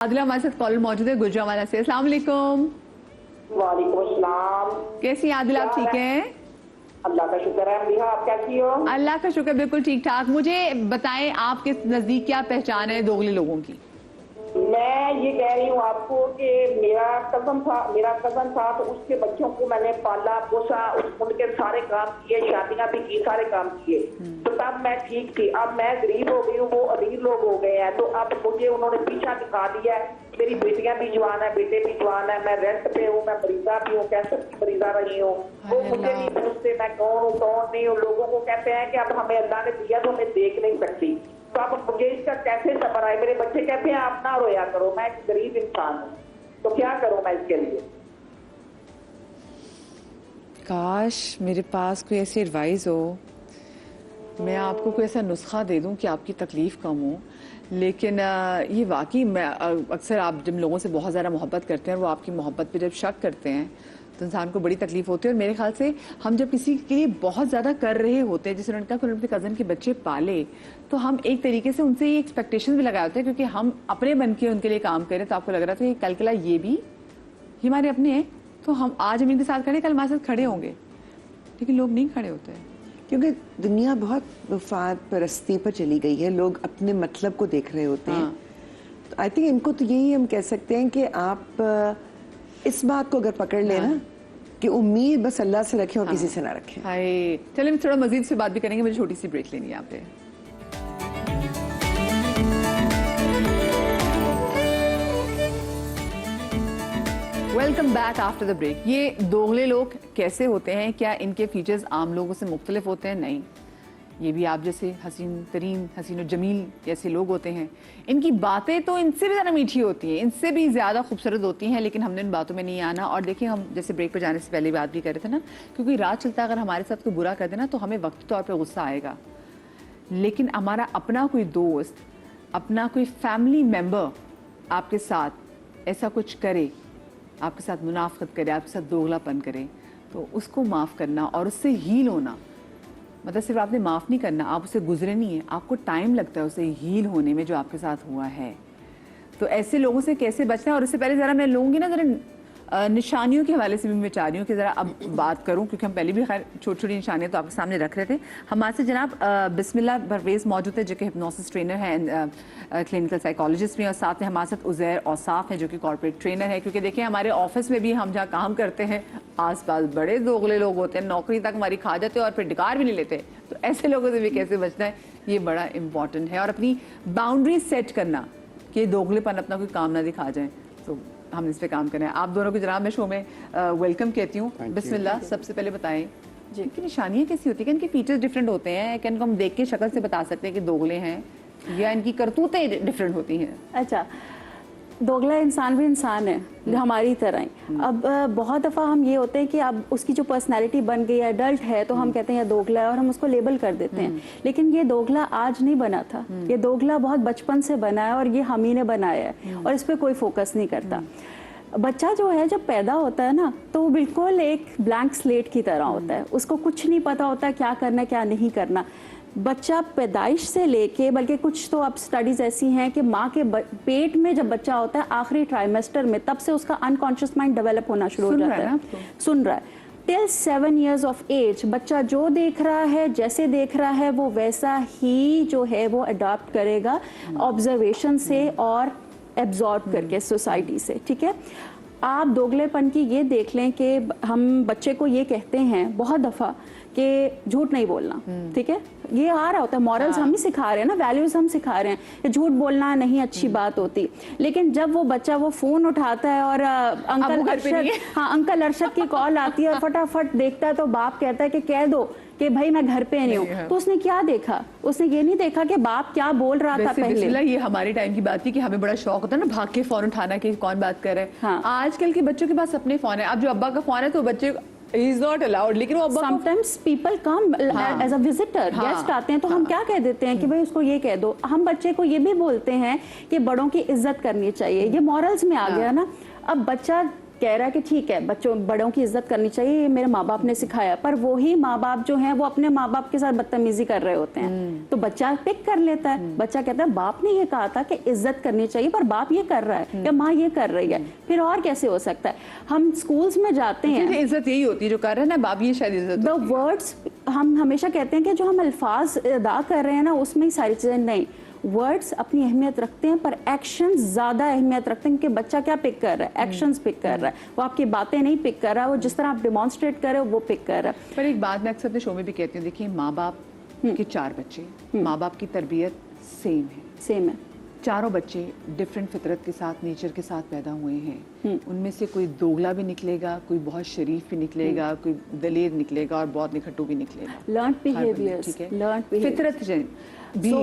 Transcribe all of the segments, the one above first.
आदिला हमारे साथ कॉलर मौजूद है गुजरावाला से। अस्सलाम वालेकुम। वालेकुम अस्सलाम। कैसी हैं आदिला, आप ठीक हैं? अल्लाह का शुक्र है। अम्बिहा, आप कैसी हो? अल्लाह का शुक्र, बिल्कुल ठीक ठाक। मुझे बताएं, आपके नजदीक क्या पहचान है दोगले लोगों की? मैं ये कह रही हूँ आपको कि मेरा कजन था तो उसके बच्चों को मैंने पाला पोसा, उनके सारे काम किए, शादियां भी की, सारे काम किए। तो तब मैं ठीक थी। अब मैं गरीब हो गई हूँ, वो अमीर लोग हो गए हैं, तो अब मुझे उन्होंने पीछा दिखा दिया है। मेरी बेटियां भी जवान है, बेटे भी जवान है, मैं रेंट पे हूँ, मैं मरीजा भी हूँ, कैंसर की मरीजा रही हूँ। वो मुझे नहीं पूछते मैं कौन हूँ कौन नहीं हूँ। लोगों को कहते हैं कि अब हमें अल्लाह ने दिया तो हमें देख नहीं सकती। तो अब मुझे इसका कैसे सबर आए? मेरे बच्चे कहते हैं आप ना रोया करो, मैं एक गरीब इंसान हूँ, तो क्या करूँ मैं इसके लिए? काश मेरे पास कोई ऐसी एडवाइस हो, मैं आपको कोई ऐसा नुस्खा दे दूं कि आपकी तकलीफ कम हो। लेकिन ये वाकई मैं अक्सर आप जब लोगों से बहुत ज़्यादा मोहब्बत करते हैं और वो आपकी मोहब्बत पे जब शक करते हैं तो इंसान को बड़ी तकलीफ होती है। और मेरे ख्याल से हम जब किसी के लिए बहुत ज़्यादा कर रहे होते हैं, जैसे उन्होंने कहा कि उन्होंने अपने कज़न के बच्चे पाले, तो हम एक तरीके से उनसे ये एक्सपेक्टेशन भी लगाए होते हैं क्योंकि हम अपने बन के उनके लिए काम करें। तो आपको लग रहा था कि कल कला ये भी हमारे अपने हैं, तो हम आज हम इनके साथ खड़े, कल हमारे साथ खड़े होंगे। लेकिन लोग नहीं खड़े होते हैं क्योंकि दुनिया बहुत वफाद परस्ती पर चली गई है, लोग अपने मतलब को देख रहे होते हैं। तो आई थिंक इनको तो यही हम कह सकते हैं कि आप इस बात को अगर पकड़ लेना कि उम्मीद बस अल्लाह से रखें और किसी से ना रखें। हाय, चलिए थोड़ा मजीद से बात भी करेंगे, मुझे छोटी सी ब्रेक लेनी है यहाँ पे। Welcome back after the break. ये दोगले लोग कैसे होते हैं? क्या इनके फीचर्स आम लोगों से मुख्तलिफ होते हैं? नहीं, ये भी आप जैसे हसीन और जमील जैसे लोग होते हैं। इनकी बातें तो इनसे भी ज़्यादा मीठी होती हैं, इनसे भी ज़्यादा खूबसूरत होती हैं, लेकिन हमने इन बातों में नहीं आना। और देखिए, हम जैसे ब्रेक पर जाने से पहले बात भी कर रहे थे ना, क्योंकि रात चलता अगर हमारे साथ कोई बुरा कर देना तो हमें वक्ती तौर पर गुस्सा आएगा, लेकिन हमारा अपना कोई दोस्त, अपना कोई फैमिली मेम्बर आपके साथ ऐसा कुछ करे, आपके साथ मुनाफकत करे, आपके साथ दोगलापन करे, तो उसको माफ़ करना और उससे हील होना, मतलब सिर्फ आपने माफ़ नहीं करना, आप उससे गुजरे नहीं है, आपको टाइम लगता है उसे हील होने में जो आपके साथ हुआ है। तो ऐसे लोगों से कैसे बचना है? और इससे पहले ज़रा मैं लूँगी ना, ज़रा निशानियों के हवाले से भी मैं चाह रही हूँ कि ज़रा अब बात करूँ, क्योंकि हम पहले भी खैर छोटी छोटी निशानियाँ तो आपके सामने रख रहे थे। हमारे से जनाब बिस्मिल्लाह परवेज़ मौजूद है, जो कि हिप्नोसिस ट्रेनर हैं, क्लिनिकल साइकोलॉजिस्ट भी, और साथ में हमारे साथ उज़ैर औसाफ हैं जो कि कॉर्पोरेट ट्रेनर है। क्योंकि देखिए, हमारे ऑफिस में भी हम जहाँ काम करते हैं आसपास बड़े दोगले लोग होते हैं, नौकरी तक हमारी खा जाते हैं और फिर डिकार भी नहीं लेते। तो ऐसे लोगों से भी कैसे बचना है, ये बड़ा इंपॉर्टेंट है। और अपनी बाउंड्री सेट करना कि दोगलेपन अपना कोई काम ना दिखा जाए, तो हम इस पे काम करें। आप दोनों को जनाब मैं शो में वेलकम कहती हूँ। बिस्मिल्लाह, सबसे पहले बताएं जी, इनकी निशानियाँ कैसी होती है? इनके फीचर्स डिफरेंट होते हैं क्या? इनको हम देख के शक्ल से बता सकते हैं कि दोगले हैं, या इनकी करतूतें डिफरेंट होती हैं? अच्छा, दोगला इंसान भी इंसान है हमारी तरह ही। अब बहुत दफ़ा हम ये होते हैं कि अब उसकी जो पर्सनैलिटी बन गई है, एडल्ट है, तो हम कहते हैं ये दोगला है और हम उसको लेबल कर देते हैं। लेकिन ये दोगला आज नहीं बना था, ये दोगला बहुत बचपन से बना है और ये हम ही ने बनाया है, और इस पर कोई फोकस नहीं करता। बच्चा जो है जब पैदा होता है ना, तो वो बिल्कुल एक ब्लैंक स्लेट की तरह होता है, उसको कुछ नहीं पता होता क्या करना क्या नहीं करना। बच्चा पैदाइश से लेके, बल्कि कुछ तो अब स्टडीज ऐसी हैं कि माँ के पेट में जब बच्चा होता है आखिरी ट्राइमेस्टर में, तब से उसका अनकॉन्शियस माइंड डेवलप होना शुरू हो जाता है। सुन रहा है। टिल 7 years of age बच्चा जो देख रहा है, जैसे देख रहा है, वो वैसा ही जो है वो अडॉप्ट करेगा ऑब्जर्वेशन से और एब्जॉर्ब करके सोसाइटी से। ठीक है, आप दोगलेपन की ये देख लें कि हम बच्चे को ये कहते हैं बहुत दफ़ा कि झूठ नहीं बोलना। ठीक है, ये आ रहा होता है, मॉरल्स हम ही सिखा रहे हैं ना, वैल्यूज हम सिखा रहे हैं कि झूठ बोलना नहीं अच्छी बात होती। लेकिन जब वो बच्चा वो फोन उठाता है और अंकल अरशद की कॉल आती है और फटाफट देखता है, तो बाप कहता है कि कह दो कि भाई मैं घर पे नहीं हूँ, तो उसने क्या देखा? उसने ये नहीं देखा कि बाप क्या बोल रहा था पहले। ये हमारे टाइम की बात थी कि हमें बड़ा शौक होता है ना भाग के फोन उठाना कि कौन बात कर रहा है। हाँ। आजकल के बच्चों के पास अपने फोन है। अब जो अब्बा का फोन है तो बच्चे He is not allowed, लेकिन वो अब्बा Sometimes people come as a visitor, guest आते हैं, तो हम क्या कह देते हैं कि भाई उसको ये कह दो। हम बच्चे को ये भी बोलते हैं कि बड़ों की इज्जत करनी चाहिए, ये मॉरल्स में आ गया ना। अब बच्चा कह रहा है कि ठीक है बच्चों बड़ों की इज्जत करनी चाहिए, ये मेरे माँ बाप ने सिखाया, पर वही माँ बाप जो हैं वो अपने माँ बाप के साथ बदतमीजी कर रहे होते हैं, तो बच्चा पिक कर लेता है। बच्चा कहता है बाप ने ये कहा था कि इज्जत करनी चाहिए पर बाप ये कर रहा है या माँ ये कर रही है, फिर और कैसे हो सकता है। हम स्कूल्स में जाते हैं, इज्जत यही होती है जो कर रहे हैं ना बाप, ये शायद इज्जत द वर्ड्स, हम हमेशा कहते हैं कि जो हम अल्फाज अदा कर रहे हैं ना उसमें ही सारी चीजें, नहीं, वर्ड्स अपनी अहमियत रखते हैं पर एक्शंस ज्यादा अहमियत रखते हैं कि बच्चा क्या पिक कर रहा है, एक्शंस पिक कर रहा है, वो आपकी बातें नहीं पिक कर रहा है, वो जिस तरह आप डेमोन्स्ट्रेट कर रहे हो वो पिक कर रहा है। पर एक बात मैं अक्सर अपने शो में भी कहती हूँ, देखिए माँ बाप के 4 बच्चे, माँ बाप की तरबियत सेम है, चारों बच्चे डिफरेंट फितरत के साथ, नेचर के साथ पैदा हुए हैं। उनमें से कोई दोगला भी निकलेगा, कोई बहुत शरीफ भी निकलेगा, कोई दलेर निकलेगा और बहुत निखट्टू भी निकलेगा। लर्न्ड बिहेवियर्स, ठीक है, लर्न्ड फितरत भी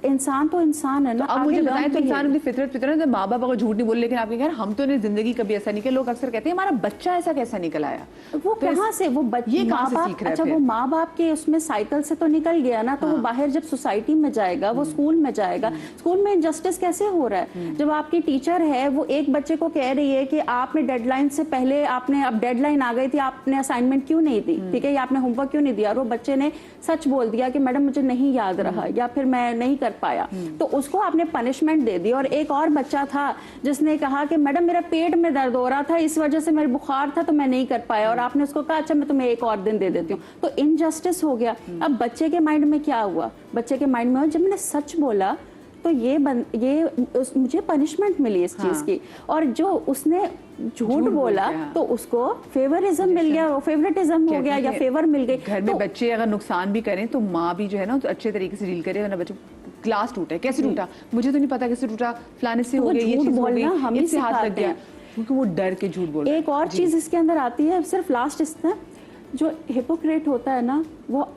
इंसान तो इंसान है ना। तो आप मुझे बताएं, तो इंसान अपनी फितरत माँ बाप अगर झूठ नहीं बोले, लेकिन आप कह हम तो ने जिंदगी कभी ऐसा नहीं किया। लोग अक्सर कहते हैं हमारा बच्चा ऐसा कैसा निकल आया, वो कहाँ से, वो ये माँ बाप, सीख रहा है। अच्छा वो माँ बाप के उसमें साइकिल से तो निकल गया ना, तो वो बाहर जब सोसाइटी में जाएगा, वो स्कूल में जाएगा, स्कूल में इनजस्टिस कैसे हो रहा है। जब आपकी टीचर है वो एक बच्चे को कह रही है कि आपने डेडलाइन से पहले, आपने, अब डेडलाइन आ गई थी, आपने असाइनमेंट क्यों नहीं दी, ठीक है, या आपने होमवर्क क्यों नहीं दिया, और वो बच्चे ने सच बोल दिया कि मैडम मुझे नहीं याद रहा या फिर मैं नहीं कर पाया, तो उसको आपने पनिशमेंट दे दी। और एक और बच्चा था जिसने कहा कि मैडम मेरा पेट में दर्द हो रहा था, इस वजह से मेरे बुखार था तो मैं नहीं कर पाया, और आपने उसको कहा अच्छा मैं तुम्हें एक और दिन दे देती हूँ, तो इनजस्टिस हो गया। अब बच्चे के माइंड में क्या हुआ, बच्चे के माइंड में जब मैंने सच बोला तो मुझे पनिशमेंट मिली इस चीज की, और जो उसने झूठ बोला तो उसको फेवरिज्म मिल गया, वो फेवरेटिज्म हो गया या फेवर मिल गई। घर में बच्चे अगर नुकसान भी करें तो माँ भी जो है ना तो अच्छे तरीके से डील करे, वरना बच्चों ग्लास टूटा है, कैसे टूटा मुझे तो नहीं पता, कैसे टूटा, फलाने से हो गया, ये चीज हो गई, इससे हाथ लग गया, क्योंकि वो डर के झूठ बोल रहे हैं। एक और चीज इसके अंदर आती है, सिर्फ लास्ट इसमें जो हिपोक्रेट होता है ना, वो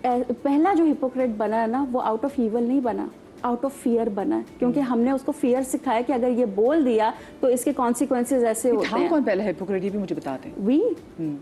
पहला जो हिपोक्रेट बना है ना वो आउट ऑफ ईवल नहीं बना, आउट ऑफ फियर बना है, क्योंकि हमने उसको फियर सिखाया कि अगर ये बोल दिया तो इसके कॉन्सिक्वेंसेज ऐसे होते हैं। कौन पहला हिपोक्रेट, ये भी मुझे बताते हैं।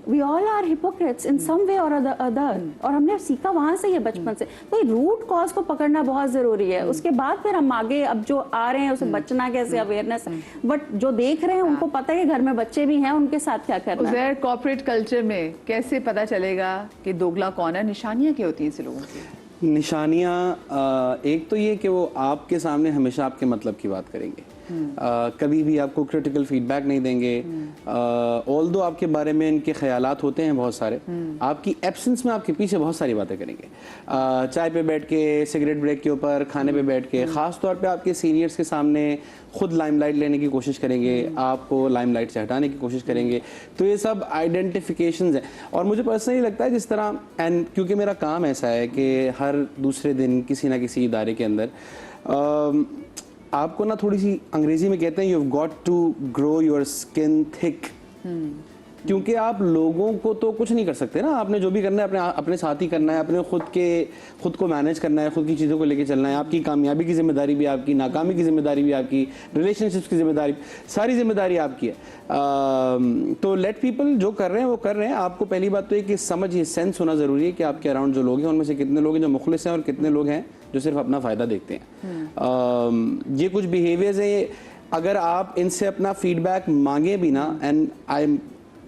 वी ऑल आर हिपोक्रेट्स इन सम वे और अदर, और हमने सीखा वहां से, ये बचपन से। तो रूट कॉज को पकड़ना बहुत जरूरी है, उसके बाद फिर हम आगे अब जो आ रहे हैं उसे बचना कैसे, अवेयरनेस, बट जो देख रहे हैं उनको पता है कि घर में बच्चे भी हैं, उनके साथ क्या करना है। कॉर्पोरेट कल्चर में कैसे पता चलेगा कि दोगला कौन है, निशानियां क्या होती हैं ऐसे लोगों की? निशानियाँ एक तो ये कि वो आपके सामने हमेशा आपके मतलब की बात करेंगे, कभी भी आपको क्रिटिकल फीडबैक नहीं देंगे, ऑल्दो आपके बारे में इनके ख्यालात होते हैं बहुत सारे, आपकी एब्सेंस में आपके पीछे बहुत सारी बातें करेंगे, चाय पे बैठ के, सिगरेट ब्रेक के ऊपर, खाने पे बैठ के, ख़ास तौर पे आपके सीनियर्स के सामने खुद लाइमलाइट लेने की कोशिश करेंगे, आपको लाइमलाइट से हटाने की कोशिश करेंगे। तो ये सब आइडेंटिफिकेशंस हैं, और मुझे पर्सनली लगता है जिस तरह, एंड क्योंकि मेरा काम ऐसा है कि हर दूसरे दिन किसी ना किसी इदारे के अंदर आपको ना थोड़ी सी, अंग्रेजी में कहते हैं you have got to grow your skin thick, क्योंकि आप लोगों को तो कुछ नहीं कर सकते ना, आपने जो भी करना है अपने साथ ही करना है, अपने खुद को मैनेज करना है, खुद की चीज़ों को लेके चलना है, आपकी कामयाबी की जिम्मेदारी भी आपकी, नाकामी की जिम्मेदारी भी आपकी, रिलेशनशिप्स की जिम्मेदारी, सारी जिम्मेदारी आपकी है। तो लेट पीपल जो कर रहे हैं वो कर रहे हैं। आपको पहली बात तो ये समझ, ये सेंस होना ज़रूरी है कि आपके अराउंड जो लोग हैं उनमें से कितने लोग हैं जो मुखलिस हैं और कितने लोग हैं जो सिर्फ अपना फ़ायदा देखते हैं। ये कुछ बिहेवियर्स हैं, अगर आप इनसे अपना फीडबैक मांगे भी ना, एंड आई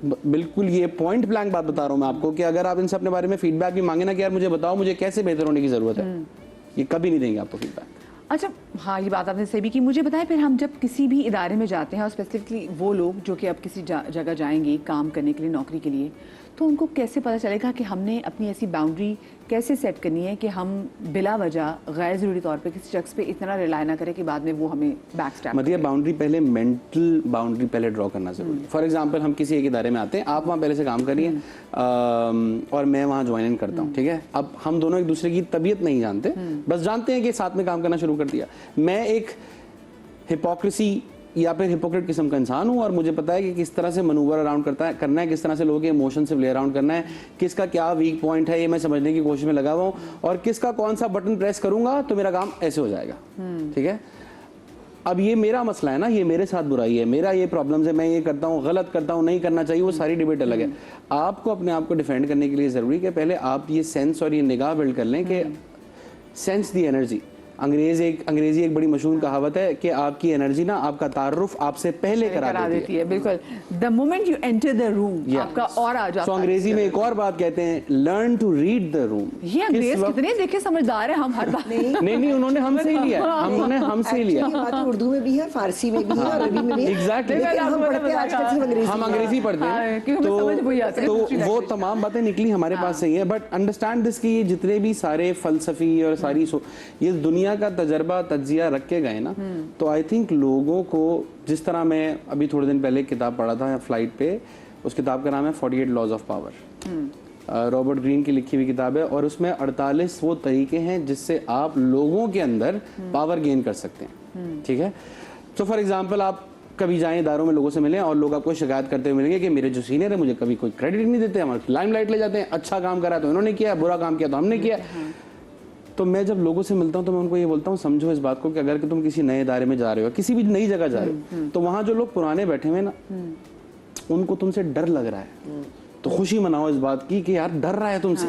बिल्कुल ये पॉइंट ब्लैंक बात बता रहा हूँ मैं आपको, कि अगर आप इनसे अपने बारे में फीडबैक भी मांगे ना कि यार मुझे बताओ मुझे कैसे बेहतर होने की ज़रूरत है, ये कभी नहीं देंगे आपको फीडबैक। अच्छा, हाँ, ये बात आपने सही भी की। मुझे बताएं, फिर हम जब किसी भी इदारे में जाते हैं, और स्पेसिफिकली वो लोग जो कि अब किसी जगह जाएंगे काम करने के लिए, नौकरी के लिए, तो उनको कैसे पता चलेगा कि हमने अपनी ऐसी बाउंड्री कैसे सेट करनी है कि हम बिला वजह गैर ज़रूरी तौर पे किसी शख्स पे इतना रिलाई ना करें कि बाद में वो हमें बैकस्टैप। मतलब बाउंड्री पहले, मेंटल बाउंड्री पहले ड्रॉ करना जरूरी है। फॉर एग्जांपल हम किसी एक इदारे में आते हैं, आप वहाँ पहले से काम करिए और मैं वहाँ ज्वाइन इन करता हूँ, ठीक है। अब हम दोनों एक दूसरे की तबीयत नहीं जानते, बस जानते हैं कि साथ में काम करना शुरू कर दिया। मैं एक हिपोक्रेसी या फिर हिपोक्रेट किस्म का इंसान हूँ, और मुझे पता है कि किस तरह से मनूवर अराउंड करना है, किस तरह से लोगों के इमोशन से प्ले अराउंड करना है, किसका क्या वीक पॉइंट है ये मैं समझने की कोशिश में लगा हुआ हूँ, और किसका कौन सा बटन प्रेस करूंगा तो मेरा काम ऐसे हो जाएगा, ठीक है। अब ये मेरा मसला है ना, ये मेरे साथ बुराई है, मेरा ये प्रॉब्लम्स है, मैं ये करता हूँ, गलत करता हूँ, नहीं करना चाहिए, वो सारी डिबेट अलग है। आपको अपने आप को डिफेंड करने के लिए ज़रूरी है कि पहले आप ये सेंस और ये निगाह बिल्ड कर लें कि सेंस दी एनर्जी, अंग्रेजी एक बड़ी मशहूर कहावत है कि आपकी एनर्जी ना आपका तारुफ आपसे पहले करा देती है। बिल्कुल, the moment you enter the room आपका और आ जाता है। अंग्रेजी में एक और बात कहते हैं, learn to read the room. ये अंग्रेज कितने देखे समझदार है, हम हर बात नहीं उन्होंने हमसे ही लिया, उन्होंने हमसे ही लिया। ये बात उर्दू में भी है, फारसी में भी है, अरबी में भी है। Exactly. लेकिन हम पढ़ते हैं आजकल सिर्फ अंग्रेजी। हम अंग्रेजी पढ़ते हैं, तो वो तमाम बातें निकली हमारे पास से ही है। बट अंडरस्टैंड दिस कि ये जितने भी सारे फलसफी और सारी ये दुनिया का तजर्बा तज्जिया रख के गए ना, तो आई थिंक लोगों को, जिस तरह मैं अभी थोड़े दिन पहले एक किताब पढ़ा था फ्लाइट पे, उस किताब का नाम है 48 laws of power, Robert Greene की लिखी हुई किताब है, और उसमें 48 वो तरीके हैं जिससे आप लोगों के अंदर पावर गेन कर सकते हैं। ठीक है, तो फॉर एग्जाम्पल आप कभी जाएं इदारों में, लोगों से मिलें और लोग आपको शिकायत करते हुए मिलेंगे कि मेरे जो सीनियर है मुझे कभी कोई क्रेडिट नहीं देते, हमारे लाइमलाइट ले जाते हैं, अच्छा काम करा तो इन्होंने किया, बुरा काम किया तो हमने किया। तो मैं जब लोगों से मिलता हूं तो मैं उनको ये बोलता हूं, समझो इस बात को कि अगर तुम किसी नए इदारे में जा रहे हो, किसी भी नई जगह जा रहे हो, तो वहां जो लोग पुराने बैठे हुए ना, उनको तुमसे डर लग रहा है, तो खुशी मनाओ इस बात की कि यार डर रहा है तुमसे,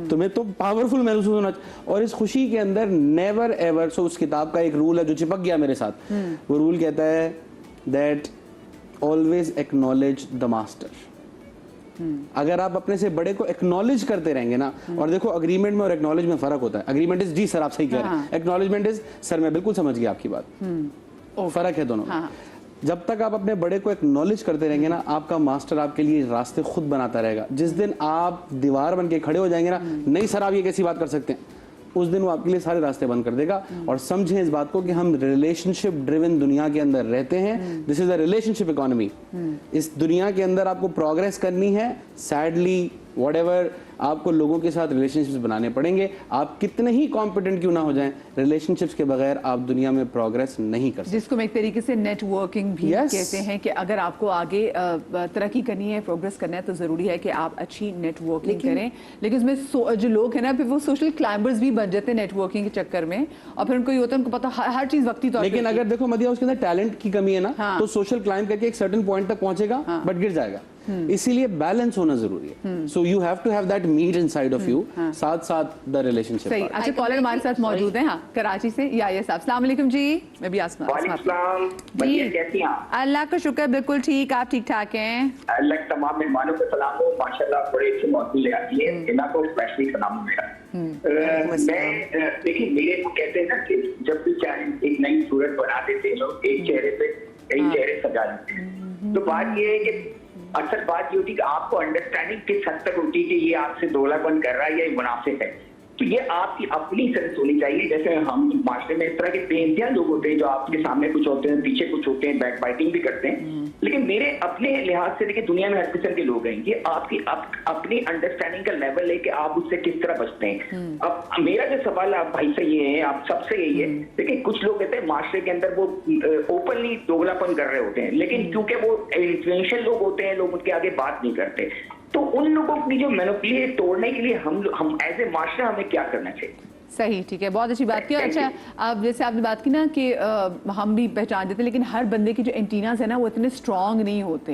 तुम्हें तो पावरफुल महसूस होना। और इस खुशी के अंदर नेवर एवर, सो उस किताब का एक रूल है जो चिपक गया मेरे साथ, वो रूल कहता है that always acknowledge the master. अगर आप अपने से बड़े को एक्नॉलेज करते रहेंगे ना, और देखो अग्रीमेंट में और एक्नॉलेज में फर्क होता है। अग्रीमेंट इज जी सर आप सही कह रहे हैं, एक्नॉलेजमेंट इज सर मैं बिल्कुल समझ गया आपकी बात, फर्क है दोनों। जब तक आप अपने बड़े को एक्नॉलेज करते रहेंगे ना, आपका मास्टर आपके लिए रास्ते खुद बनाता रहेगा। जिस दिन आप दीवार बन के खड़े हो जाएंगे ना, नहीं सर आप ये कैसी बात कर सकते हैं, उस दिन वो आपके लिए सारे रास्ते बंद कर देगा। और समझें इस बात को कि हम रिलेशनशिप ड्रिवन दुनिया के अंदर रहते हैं। This is a relationship economy. इस दुनिया के अंदर आपको प्रोग्रेस करनी है, सैडली व्हाटएवर, आपको लोगों के साथ रिलेशनशिप्स बनाने पड़ेंगे। आप कितने ही कॉम्पिटेंट क्यों ना हो जाएं, रिलेशनशिप्स के बगैर आप दुनिया में प्रोग्रेस नहीं कर सकते। जिसको मैं एक तरीके से नेटवर्किंग भी कहते हैं कि अगर आपको आगे तरक्की करनी है, प्रोग्रेस करना है, तो जरूरी है कि आप अच्छी नेटवर्किंग करें। लेकिन उसमें जो लोग हैं ना, फिर वो सोशल क्लाइंबर्स भी बन जाते हैं नेटवर्किंग के चक्कर में, और फिर उनको ये होता है, उनको पता हर चीज वक्ती तौर पे। लेकिन अगर देखो मदिया उसके अंदर टैलेंट की कमी है ना, तो सोशल क्लाइंब करके एक सर्टेन पॉइंट तक पहुंचेगा, बट गिर जाएगा। इसीलिए बैलेंस होना जरूरी है। So you have to have that meat inside of you, साथ साथ द रिलेशनशिप। सही। अच्छा, कॉलर हमारे साथ मौजूद हैं, हाँ, कराची से याया साहब। अस्सलाम वालेकुम जी। मैं भी आसमा जी, कैसी हैं? अल्लाह का शुक्र, बिल्कुल ठीक। आप ठीक ठाक हैं? अल्लाह तमाम मेहमानों को सलाम हो, माशाल्लाह बड़े अच्छे मौजूद ले आती है, इना को स्पेशली सलाम हो मेरा। मैं देखिए, मेरे को कहते हैं ना कि जब भी चाहे एक नई सूरत बना देते हैं लोग, एक चेहरे पे कई चेहरे सजा देते हैं। तो बात ये है कि अक्सर बात ये होती है कि आपको अंडरस्टैंडिंग किस हद तक होती है कि ये आपसे दोगलापन कर रहा है या ये मुनाफिक है। तो ये आपकी अपनी सेंस होनी चाहिए। जैसे हम माशरे में इस तरह के बेइंतहा लोग होते हैं जो आपके सामने कुछ होते हैं, पीछे कुछ होते हैं, बैक बाइटिंग भी करते हैं। लेकिन मेरे अपने लिहाज से देखिए, दुनिया में हर किस्म के लोग हैं, ये आपकी अपनी अंडरस्टैंडिंग का लेवल है कि आप उससे किस तरह बचते हैं। अब मेरा जो सवाल आप भाई से ये है, आप सबसे यही है, देखिए कुछ लोग कहते हैं माशरे के अंदर वो ओपनली दोगलापन कर रहे होते हैं, लेकिन क्योंकि वो इन्फ्लुएंशियल लोग होते हैं, लोग उनके आगे बात नहीं करते। तो उन लोगों की जो मोनोपोली तोड़ने के लिए हम एज ए माशरा हमें क्या करना चाहिए? सही, ठीक है, बहुत अच्छी बात की। अच्छा, अब जैसे आपने बात की ना कि हम भी पहचान देते हैं, लेकिन हर बंदे की जो एंटीनाज है ना, वो इतने स्ट्रांग नहीं होते।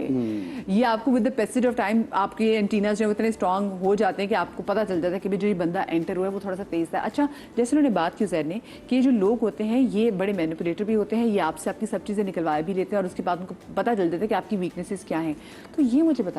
ये आपको with the passage of time आपके एंटीनाज जो इतने स्ट्रांग हो जाते हैं कि आपको पता चल जाता है कि जो ये बंदा एंटर हुआ है वो थोड़ा सा तेज था। अच्छा, जैसे उन्होंने बात की जैद ने कि जो लोग होते हैं ये बड़े मैनिपुलेटर भी होते हैं, ये आपसे आपकी सब चीज़ें निकलवा भी लेते हैं और उसके बाद उनको पता चल जाता है कि आपकी वीकनेसेस क्या हैं। तो ये मुझे बता